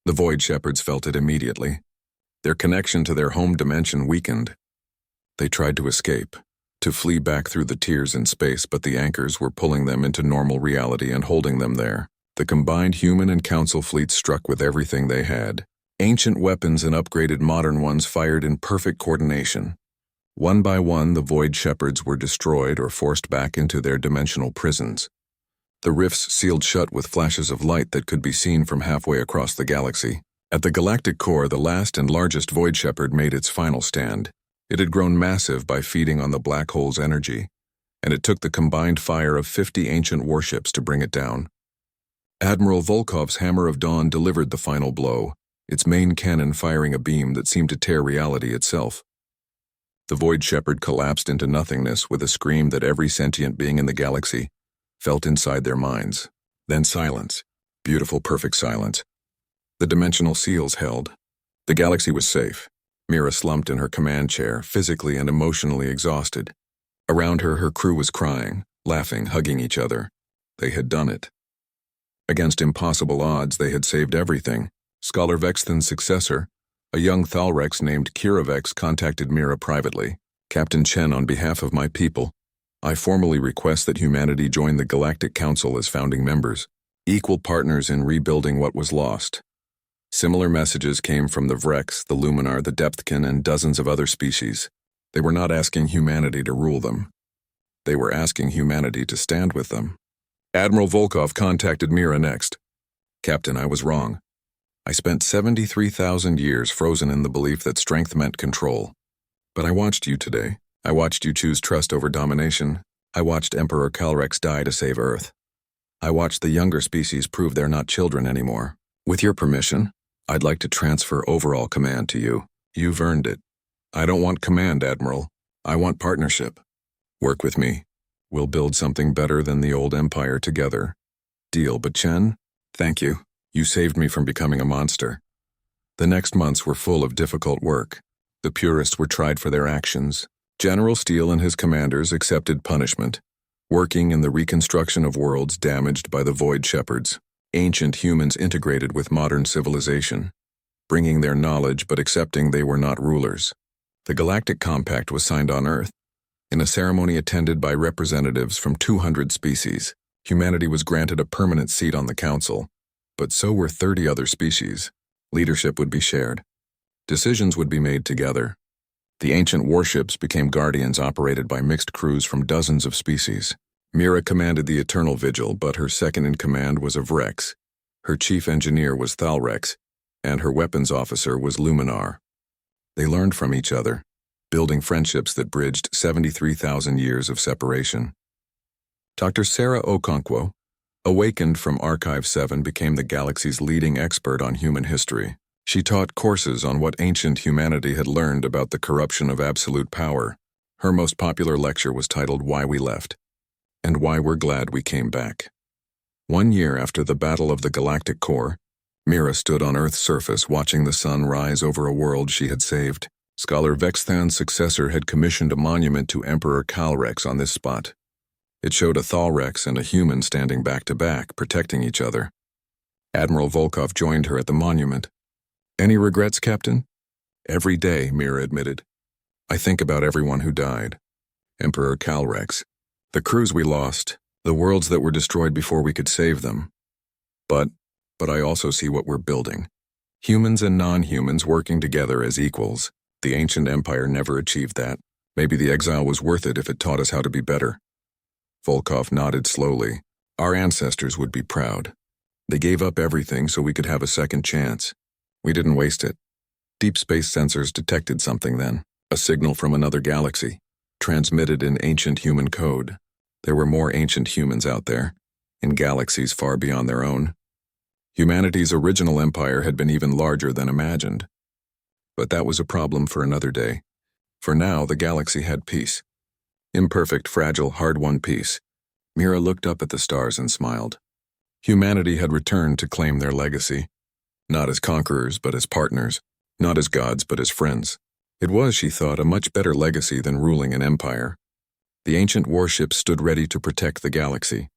The Void Shepherds felt it immediately. Their connection to their home dimension weakened. They tried to escape, to flee back through the tiers in space, but the anchors were pulling them into normal reality and holding them there. The combined human and council fleets struck with everything they had. Ancient weapons and upgraded modern ones fired in perfect coordination. One by one, the Void Shepherds were destroyed or forced back into their dimensional prisons. The rifts sealed shut with flashes of light that could be seen from halfway across the galaxy. At the galactic core, the last and largest Void Shepherd made its final stand. It had grown massive by feeding on the black hole's energy, and it took the combined fire of 50 ancient warships to bring it down. Admiral Volkov's Hammer of Dawn delivered the final blow, its main cannon firing a beam that seemed to tear reality itself. The Void Shepherd collapsed into nothingness with a scream that every sentient being in the galaxy felt inside their minds. Then silence. Beautiful, perfect silence. The dimensional seals held. The galaxy was safe. Mira slumped in her command chair, physically and emotionally exhausted. Around her, her crew was crying, laughing, hugging each other. They had done it. Against impossible odds, they had saved everything. Scholar Vexthan's successor, a young Thalrex named Kiravex, contacted Mira privately. "Captain Chen, on behalf of my people, I formally request that humanity join the Galactic Council as founding members, equal partners in rebuilding what was lost." Similar messages came from the Vrex, the Luminar, the Depthkin, and dozens of other species. They were not asking humanity to rule them. They were asking humanity to stand with them. Admiral Volkov contacted Mira next. "Captain, I was wrong. I spent 73,000 years frozen in the belief that strength meant control. But I watched you today. I watched you choose trust over domination. I watched Emperor Calrex die to save Earth. I watched the younger species prove they're not children anymore. With your permission, I'd like to transfer overall command to you. You've earned it. I don't want command, Admiral. I want partnership. Work with me. We'll build something better than the old empire together. Deal, but Chen, thank you. You saved me from becoming a monster." The next months were full of difficult work. The purists were tried for their actions. General Steele and his commanders accepted punishment, working in the reconstruction of worlds damaged by the Void Shepherds. Ancient humans integrated with modern civilization, bringing their knowledge but accepting they were not rulers. The Galactic Compact was signed on Earth. In a ceremony attended by representatives from 200 species, humanity was granted a permanent seat on the Council, but so were 30 other species. Leadership would be shared. Decisions would be made together. The ancient warships became guardians operated by mixed crews from dozens of species. Mira commanded the Eternal Vigil, but her second-in-command was a Vrex. Her chief engineer was Thalrex, and her weapons officer was Luminar. They learned from each other, building friendships that bridged 73,000 years of separation. Dr. Sarah Okonkwo, awakened from Archive 7, became the galaxy's leading expert on human history. She taught courses on what ancient humanity had learned about the corruption of absolute power. Her most popular lecture was titled "Why We Left," and "Why We're Glad We Came Back." 1 year after the Battle of the Galactic Core, Mira stood on Earth's surface watching the sun rise over a world she had saved. Scholar Vexthan's successor had commissioned a monument to Emperor Calrex on this spot. It showed a Thalrex and a human standing back to back, protecting each other. Admiral Volkov joined her at the monument. "Any regrets, Captain?" "Every day," Mira admitted. "I think about everyone who died. Emperor Calrex, the crews we lost, the worlds that were destroyed before we could save them. But I also see what we're building. Humans and non-humans working together as equals. The ancient empire never achieved that. Maybe the exile was worth it if it taught us how to be better." Volkov nodded slowly. "Our ancestors would be proud. They gave up everything so we could have a second chance. We didn't waste it." Deep space sensors detected something then, a signal from another galaxy, transmitted in ancient human code. There were more ancient humans out there, in galaxies far beyond their own. Humanity's original empire had been even larger than imagined. But that was a problem for another day. For now, the galaxy had peace. Imperfect, fragile, hard-won peace. Mira looked up at the stars and smiled. Humanity had returned to claim their legacy. Not as conquerors, but as partners. Not as gods, but as friends. It was, she thought, a much better legacy than ruling an empire. The ancient warships stood ready to protect the galaxy.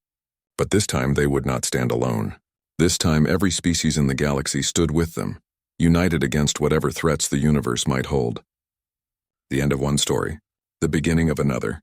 But this time they would not stand alone. This time every species in the galaxy stood with them, united against whatever threats the universe might hold. The end of one story, the beginning of another.